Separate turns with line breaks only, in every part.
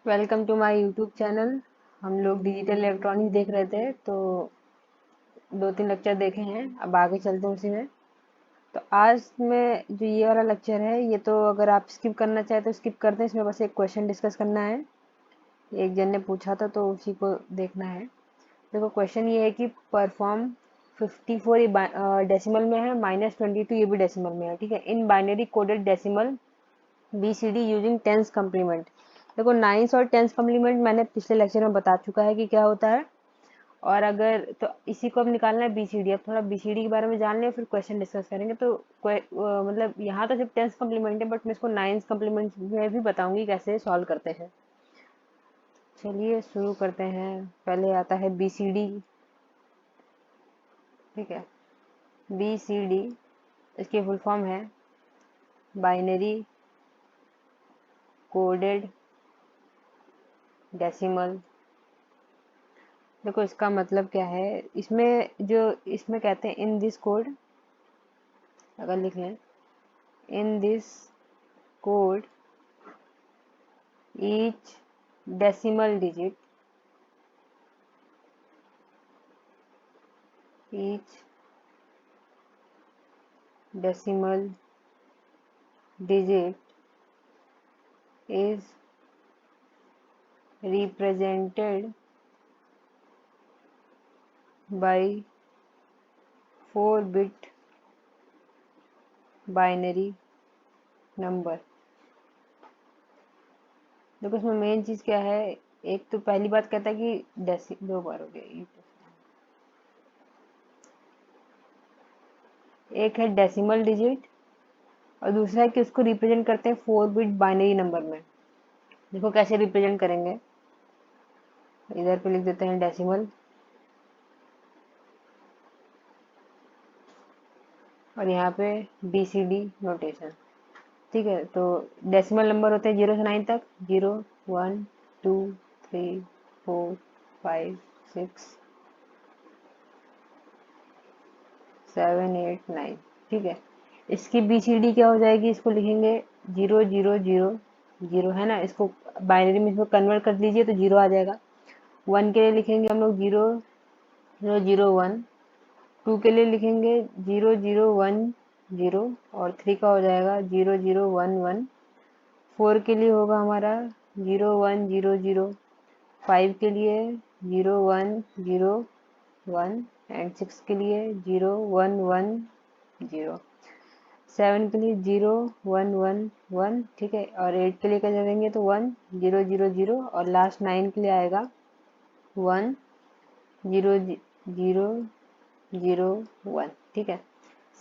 Welcome to my YouTube channel. हम लोग digital electronics देख रहे थे तो 2-3 लेक्चर देखे हैं। अब आगे चलते हैं उसी में। तो आज में जो ये वाला लेक्चर है ये तो अगर आप स्किप करना चाहे तो स्किप कर दें। इसमें बस एक क्वेश्चन डिस्कस करना है। एक जन ने पूछा था तो उसी को देखना है। देखो क्वेश्चन ये है कि परफॉर्म 54 ये डेसिमल में है, -22 ये भी डेसिमल में है। ठीक है। In binary coded decimal BCD using tens complement. देखो नाइन्स और टेंस कम्प्लीमेंट मैंने पिछले लेक्चर में बता चुका है कि क्या होता है। और अगर तो इसी को अब निकालना है BCD। अब थोड़ा BCD के बारे में जान लें फिर क्वेश्चन डिस्कस करेंगे। तो मतलब यहाँ तो सिर्फ टेंस कम्प्लीमेंट है, बट मैं इसको नाइन्स कम्प्लीमेंट में भी बताऊंगी कैसे सॉल्व करते हैं। चलिए शुरू करते हैं। पहले आता है BCD। ठीक है। BCD इसकी फुल फॉर्म है बाइनरी कोडेड डेसिमल। देखो इसका मतलब क्या है, इसमें कहते हैं इन दिस कोड। अगर लिख लें in this code each decimal digit each decimal digit is represented by 4-bit binary number. देखो इसमें मेन चीज क्या है। एक तो पहली बात कहता है कि दो बार हो गया। एक है डेसिमल डिजिट और दूसरा है कि उसको रिप्रेजेंट करते हैं 4-bit बाइनरी नंबर में। देखो कैसे रिप्रेजेंट करेंगे। इधर पे लिख देते हैं डेसिमल और यहाँ पे BCD नोटेशन। ठीक है। तो डेसिमल नंबर होते हैं 0 से 9 तक। 0 1 2 3 4 5 6 7 8 9। ठीक है। इसकी BCD क्या हो जाएगी, इसको लिखेंगे 0 0 0 0 है ना। इसको बाइनरी में इसको कन्वर्ट कर लीजिए तो 0 आ जाएगा। 1 के लिए लिखेंगे हम लोग 0 0 0 1। 2 के लिए लिखेंगे 0 0 1 0 और 3 का हो जाएगा 0 0 1 1। 4 के लिए होगा हमारा 0 1 0 0। 5 के लिए 0 1 0 1 एंड 6 के लिए 0 1 1 0। 7 के लिए 0 1 1 1। ठीक है। और 8 के लिए क्या करेंगे तो 1 0 0 0 और लास्ट 9 के लिए आएगा 1 0 0 0 1। ठीक है।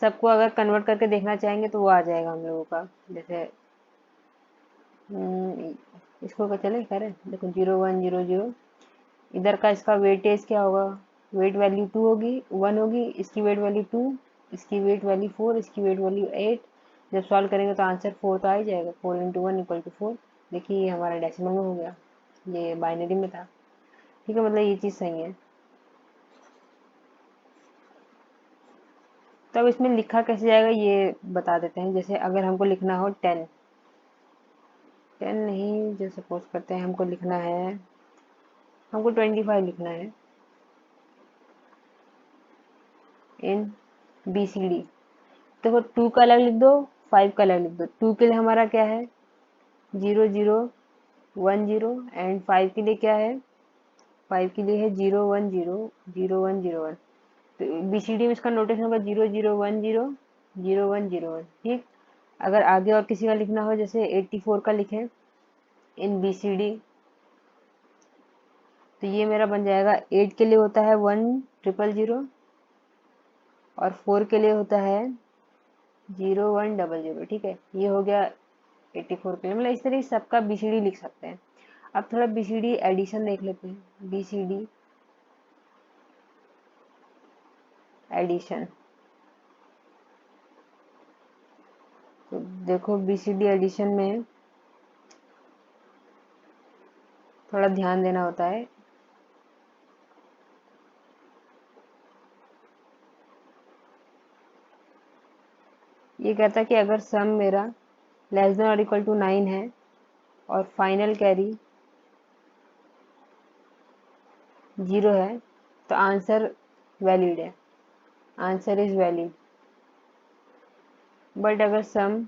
सबको अगर कन्वर्ट करके देखना चाहेंगे तो वो आ जाएगा हम लोगों का। जैसे इसको क्या चले करें। देखो 0 1 0 0। इधर का इसका वेटेज क्या होगा, वेट वैल्यू 2 होगी, 1 होगी। इसकी वेट वैल्यू 2, इसकी वेट वैल्यू 4, इसकी वेट वैल्यू 8। जब सॉल्व करेंगे तो आंसर 4 तो आ ही जाएगा। 4 × 1 = 4। देखिए ये हमारा डेसिमल में हो गया, ये बाइनरी में था। ठीक है। मतलब ये चीज़ सही है। तो अब इसमें लिखा कैसे जाएगा ये बता देते हैं। जैसे अगर हमको लिखना हो 10 नहीं, जो सपोज करते हैं हमको लिखना है, हमको 25 लिखना है इन BCD। देखो 2 का अलग लिख दो, 5 का अलग लिख दो। 2 के लिए हमारा क्या है 0 0 1 0 एंड 5 के लिए क्या है, 5 के लिए है 0 1 0 0 1 0 1। तो BCD में इसका नोटेशन होगा 0 0 1 0 0 1 0 1। ठीक। अगर आगे और किसी का लिखना हो जैसे 84 का लिखें इन BCD तो ये मेरा बन जाएगा। 8 के लिए होता है 1 0 0 और 4 के लिए होता है 0 1 0 0। ठीक है। ये हो गया 84 के लिए। मतलब इस तरह से सबका BCD लिख सकते हैं। अब थोड़ा BCD एडिशन देख लेते हैं। BCD addition. तो देखो BCD एडिशन में थोड़ा ध्यान देना होता है। ये कहता है कि अगर सम मेरा लेस देन और इक्वल टू 9 है और फाइनल कैरी जीरो है तो आंसर वैलिड है, आंसर इज वैलिड। बट अगर सम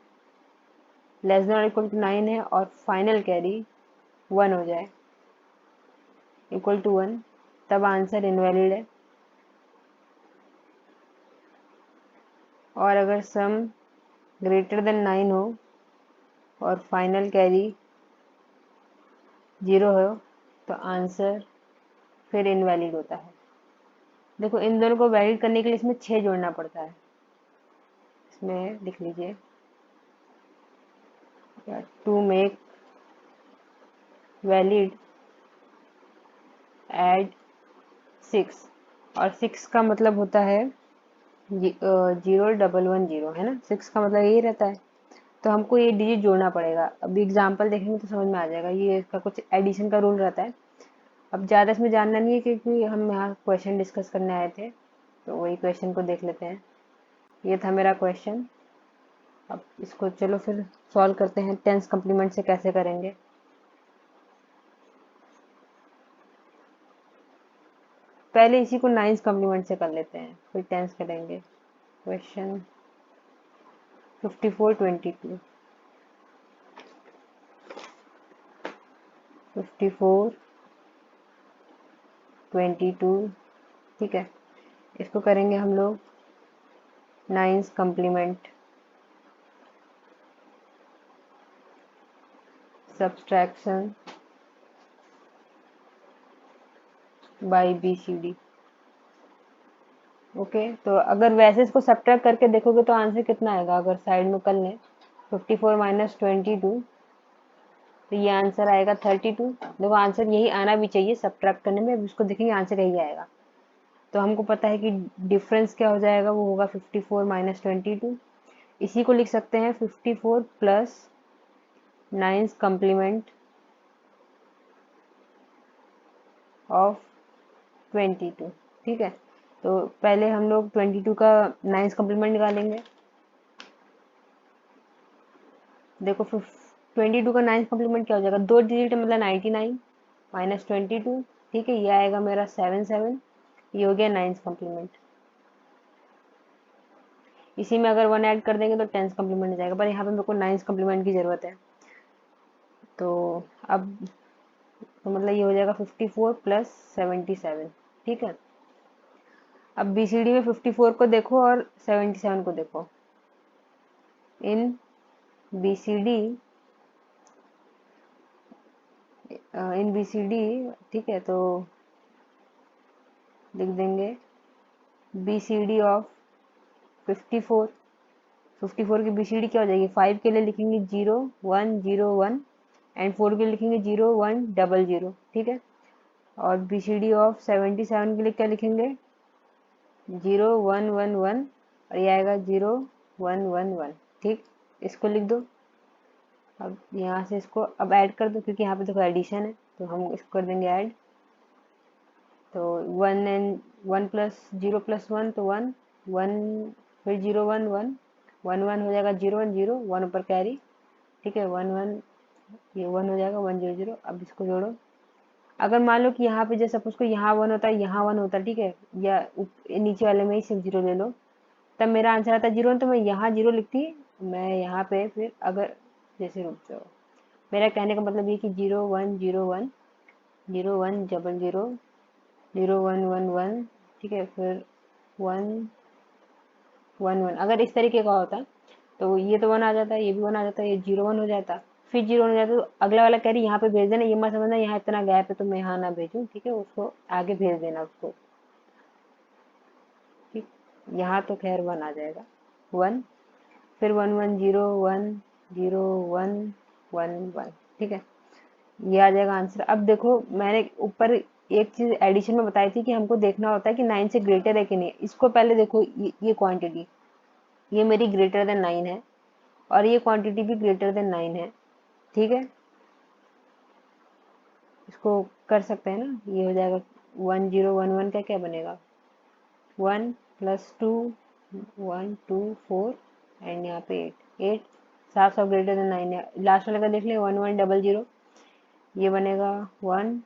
लेस देन और इक्वल टू 9 है और फाइनल कैरी 1 हो जाए, इक्वल टू 1, तब आंसर इनवैलिड है। और अगर सम ग्रेटर देन 9 हो और फाइनल कैरी 0 हो तो आंसर फिर इनवैलिड होता है। देखो इन दोनों को वैलिड करने के लिए इसमें 6 जोड़ना पड़ता है। इसमें लिख लीजिए, टू मेक वैलिड ऐड 6, और 6 का मतलब होता है 0 1 1 0, है ना। 6 का मतलब यही रहता है, तो हमको ये डिजिट जोड़ना पड़ेगा। अभी एग्जाम्पल देखेंगे तो समझ में आ जाएगा, ये इसका कुछ एडिशन का रूल रहता है। अब ज़्यादा इसमें जानना नहीं है क्योंकि हम यहाँ क्वेश्चन डिस्कस करने आए थे, तो वही क्वेश्चन को देख लेते हैं। ये था मेरा क्वेश्चन। अब इसको चलो फिर सॉल्व करते हैं, टेंस कम्प्लीमेंट से कैसे करेंगे। पहले इसी को नाइन्स कम्प्लीमेंट से कर लेते हैं, फिर टेंस करेंगे। क्वेश्चन 54 22, 54 22, ठीक है। इसको करेंगे हम लोग nines complement, subtraction by BCD। Okay, तो अगर वैसे इसको सब्ट्रैक्ट करके देखोगे तो आंसर कितना आएगा, अगर साइड में कर लें 54 माइनस 22, तो ये आंसर आएगा 32। देखो आंसर यही आना भी चाहिए सब्ट्रैक्ट करने में, अब इसको देखेंगे आंसर यही आएगा। तो हमको पता है कि डिफरेंस क्या हो जाएगा, वो होगा 54 माइनस 22। इसी को लिख सकते हैं 54 प्लस नाइन्स कम्प्लीमेंट ऑफ 22, ठीक है। तो पहले हम लोग 22 का नाइन्स कम्प्लीमेंट निकालेंगे। देखो 22 का नाइन्थ कम्प्लीमेंट क्या हो जाएगा, 2 डिजिट मतलब 99 माइनस 22, ठीक है। ये आएगा मेरा 77, ये हो गया नाइन्थ कम्प्लीमेंट। इसी में अगर 1 ऐड कर देंगे तो 10th कम्प्लीमेंट हो जाएगा, पर यहाँ पे मेरे को नाइन्थ कम्प्लीमेंट की ज़रूरत है। तो अब तो मतलब ये हो जाएगा 54 प्लस 77, ठीक है। अब BCD में 54 को देखो और 77 को देखो। इन BCD, ठीक है, तो लिख देंगे BCD ऑफ 54। 54 की BCD क्या हो जाएगी, 5 के लिए लिखेंगे 0 1 0 1 एंड 4 के लिए लिखेंगे 0 1 0 0, ठीक है। और BCD ऑफ 77 के लिए क्या लिखेंगे 0 1 1 1, और ये आएगा 0 1 1 1, ठीक। इसको लिख दो। अब यहाँ से इसको अब ऐड कर दो, क्योंकि यहाँ पे देखो एडिशन है, तो हम इसको कर देंगे ऐड। तो 1 एंड 1 प्लस 0 प्लस 1 तो 1 1, फिर 0 1 1 1 1 हो जाएगा 0 1 0 1 ऊपर कैरी, ठीक है। 1 1, ये 1 हो जाएगा 1 0 0। अब इसको जोड़ो। अगर मान लो कि यहाँ पे जैसे सपोज को यहाँ 1 होता है, यहाँ 1 होता है, ठीक है, या नीचे वाले में ही सिर्फ 0 ले लो, तब मेरा आंसर आता है 0 1, तो मैं यहाँ 0 लिखती, मैं यहाँ पे फिर अगर जैसे रुक जाओ, मेरा कहने का मतलब ये कि 0 1 0 1 0 1 0 0 0 1 1 1, ठीक है, फिर 1 1 1। अगर इस तरीके का होता तो ये तो 1 आ जाता, ये भी 1 आ जाता, ये 0 1 हो जाता, फिर 0 1 हो जाता, तो अगला वाला कह रही यहाँ पे भेज देना, ये मत समझना यहाँ इतना गैप है तो मैं यहाँ ना भेजूँ, ठीक है, उसको आगे भेज देना उसको, ठीक। यहाँ तो खैर 1 आ जाएगा 1, फिर 1 1 0 1 0 1 1 1, ठीक है। ये आ जाएगा आंसर। अब देखो मैंने ऊपर एक चीज एडिशन में बताई थी कि हमको देखना होता है कि 9 से ग्रेटर है कि नहीं। इसको पहले देखो, ये क्वांटिटी ये मेरी ग्रेटर देन 9 है, और ये क्वांटिटी भी ग्रेटर देन 9 है, ठीक है। इसको कर सकते हैं ना, ये हो जाएगा 1 0 1 1 का क्या बनेगा 1 प्लस 2 1 2 4 एंड यहाँ पे 8 8, साफ साफ ग्रेटर देन 9 है। लास्ट वाले का देख ले 1 1 0 0, ये बनेगा 1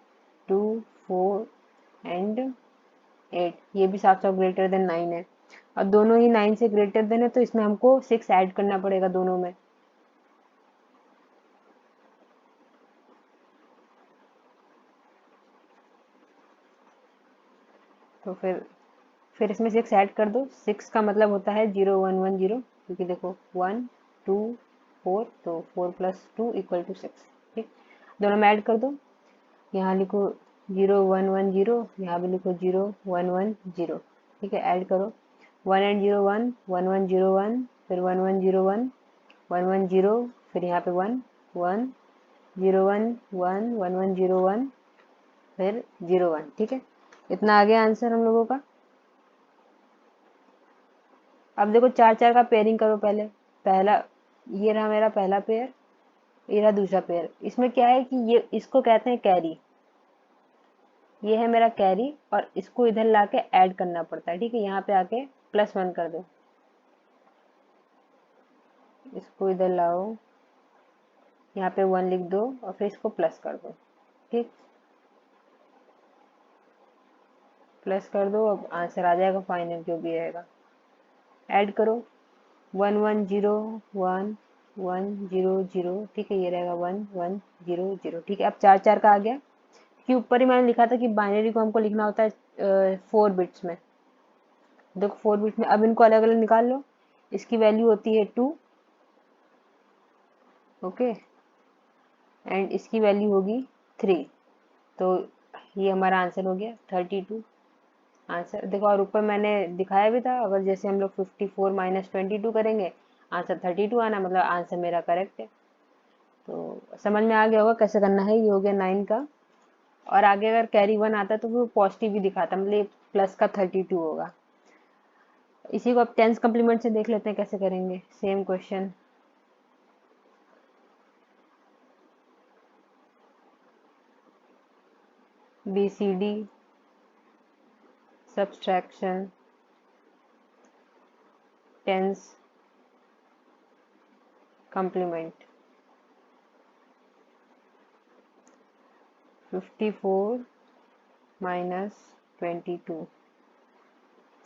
2 4 एंड 8, ये भी साफ साफ ग्रेटर देन 9 है, और दोनों ही 9 से ग्रेटर देन है, तो इसमें हमको 6 ऐड करना पड़ेगा दोनों में। तो फिर इसमें 6 ऐड कर दो। 6 का मतलब होता है 0 1 1 0, क्योंकि देखो 1 2 4, तो 4 + 2 = 6। ठीक, दोनों में ऐड कर दो। यहाँ लिखो 0 1 1 0, यहाँ भी लिखो 0 1 1 0। ठीक है, ऐड करो। 1 एंड 0 1, 1 1 0 1, फिर 1 1 0 1, 1 1 0, फिर यहाँ पे 1 1 0 1 1 1 1 0 1, फिर 0 1। ठीक है, इतना आ गया आंसर हम लोगों का। अब देखो 4 4 का पेयरिंग करो पहले। पहला, ये रहा मेरा पहला पेयर, ये रहा दूसरा पेयर। इसमें क्या है कि ये इसको कहते हैं कैरी, ये है मेरा कैरी, और इसको इधर लाके ऐड करना पड़ता है। ठीक है, यहाँ पे आके +1 कर दो, इसको इधर लाओ, यहाँ पे 1 लिख दो, और फिर इसको प्लस कर दो। ठीक, प्लस कर दो, अब आंसर आ जाएगा फाइनल जो भी रहेगा। ऐड करो 1 1 0 1 1 0 0। ठीक है, ये रहेगा 1 1 0 0। ठीक है, अब 4 4 का आ गया, कि ऊपर ही मैंने लिखा था कि बाइनरी को हमको लिखना होता है 4 बिट्स में। देखो 4 बिट्स में, अब इनको अलग अलग निकाल लो। इसकी वैल्यू होती है 2, ओके, एंड इसकी वैल्यू होगी 3। तो ये हमारा आंसर हो गया 32 आंसर। देखो, और ऊपर मैंने दिखाया भी था, अगर जैसे हम लोग 54 - 22 करेंगे, आंसर 32 आना, मतलब आंसर मेरा करेक्ट है। तो समझ में आ गया होगा कैसे करना है। ये हो गया 9 का, और आगे अगर कैरी 1 आता तो वो पॉजिटिव ही दिखाता, मतलब प्लस का 32 होगा। इसी को अब 10th कम्प्लीमेंट से देख लेते हैं कैसे करेंगे, same question. BCD subtraction 10th complement. 54 - 22।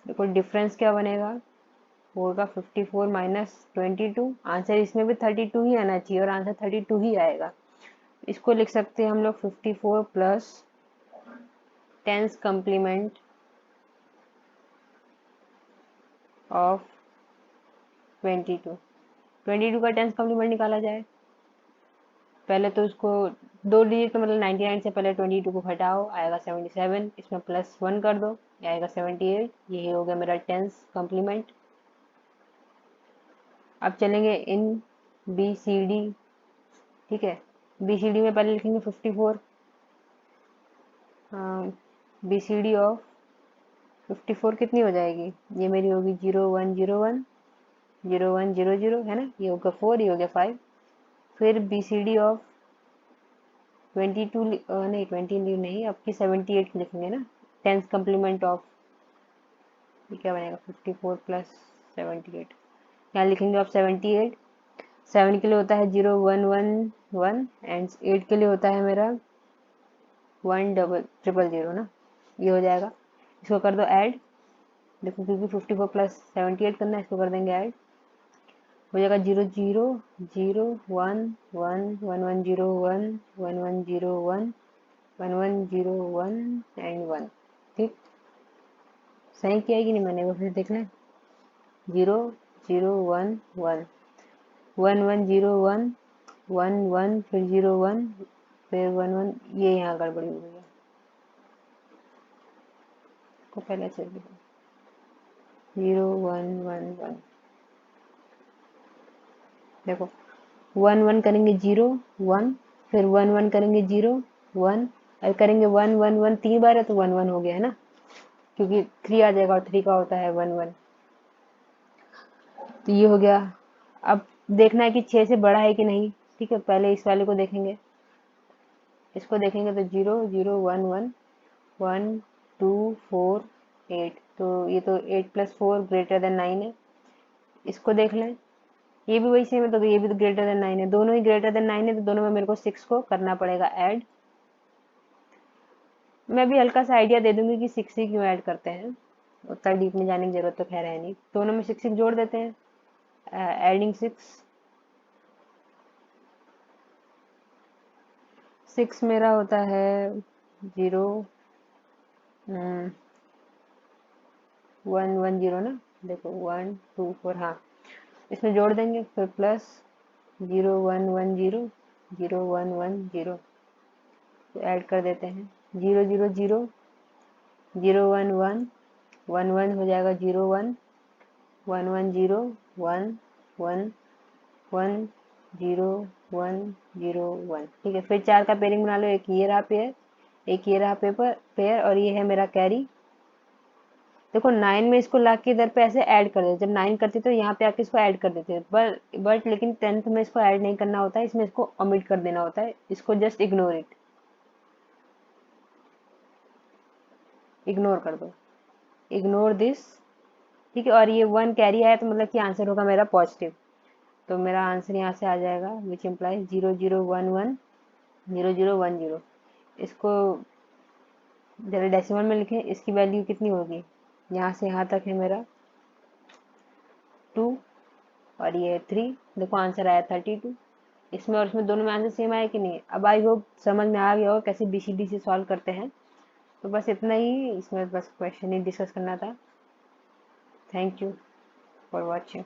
देखो डिफरेंस क्या बनेगा, होगा 54 - 22। आंसर इसमें भी 32 ही आना चाहिए, और आंसर 32 ही आएगा। इसको लिख सकते हैं हम लोग 54 प्लस 10th कम्प्लीमेंट ऑफ 22। 22 का 10th कम्प्लीमेंट निकाला जाए। पहले तो इसको 2 डिजिट का मतलब 99 से पहले 22 को घटाओ, आएगा 77। इसमें +1 कर दो, ये आएगा 78। यही हो गया मेरा 10th कम्प्लीमेंट। अब चलेंगे इन BCD। ठीक है, BCD में पहले लिखेंगे 54। BCD ऑफ 54 कितनी हो जाएगी, ये मेरी होगी 0 1 0 1 0 1 0 0, है ना, ये हो गया 4, ये हो गया 5। फिर BCD ऑफ 22 नहीं 20 नहीं, अब की 78 लिखेंगे ना। 10th कम्प्लीमेंट ऑफ, ये क्या बनेगा, 54 + 78। यहाँ लिखेंगे आप 78। 7 के लिए होता है 0 1 1 1, एंड 8 के लिए होता है मेरा 1 0 0 ना, ये हो जाएगा। इसको कर दो ऐड। देखो क्योंकि 54 + 78 करना है, इसको कर देंगे ऐड, हो जाएगा 0 0 0 1 1 1 1 0 1 1 1 0 1 1 1 0 1 एंड 1। ठीक, सही किया है कि नहीं मैंने, वो फिर देखना है। 0 0 1 1 1 1 0 1 1 1, फिर 0 1, फिर 1 1, ये यहाँ गड़बड़ी हो गई है, को पहले चल 0 1 1 1। देखो 1 1 करेंगे 0 1, फिर 1 1 करेंगे 0 1, और करेंगे 1 1 1 3 बार है, तो 1 1 हो गया है ना, क्योंकि 3 आ जाएगा, और 3 का होता है 1 1। तो ये हो गया। अब देखना है कि 6 से बड़ा है कि नहीं। ठीक है, पहले इस वाले को देखेंगे, इसको देखेंगे तो 0 0 1 1 1 2 4 8, तो ये तो 8 + 4 > 9 है। इसको देख लें, ये भी वही सेम है, तो ये भी तो >9 है, दोनों ही >9 है, तो दोनों में मेरे को 6 को करना पड़ेगा ऐड। मैं भी हल्का सा आइडिया दे दूंगी कि 6 ही क्यों ऐड करते हैं, उतना डीप में जाने की जरूरत तो खैर है नहीं। दोनों में 6 जोड़ देते हैं, एडिंग 6 मेरा होता है 0 1 1 0 ना, देखो 1 2 4, हाँ इसमें जोड़ देंगे, फिर प्लस 0 1 1 0 0 1 1 0 ऐड कर देते हैं, 0 0 0 0 1 1 1 1 हो जाएगा, 0 1 1 1 0 1 1 1 0 1 0 1। ठीक है, फिर 4 का पेयरिंग बना लो, एक ये रहा पेयर, एक ये रहा पेपर पेयर, और ये है मेरा कैरी। देखो 9 में इसको ला के इधर पे ऐसे ऐड कर देते, जब 9 करते तो यहाँ पे आके इसको ऐड कर देते, बट लेकिन 10th में इसको ऐड नहीं करना होता है, इसमें इसको ओमिट कर देना होता है, इसको जस्ट इग्नोर इट, इग्नोर कर दो, इग्नोर दिस। ठीक है, और ये 1 कैरी आया तो मतलब कि आंसर होगा मेरा पॉजिटिव, तो मेरा आंसर यहाँ से आ जाएगा विच इम्प्लाइज 0 0 1 1 0 0 1 0। इसको जरा डेसिमल में लिखें, इसकी वैल्यू कितनी होगी, यहाँ से यहाँ तक है मेरा 2 और ये 3, देखो आंसर आया 32। इसमें और इसमें दोनों में आंसर सेम आया कि नहीं। अब आई होप समझ में आ गया हो कैसे बीसीडी से सॉल्व करते हैं। तो बस इतना ही, इसमें बस क्वेश्चन ही डिस्कस करना था। Thank you for watching.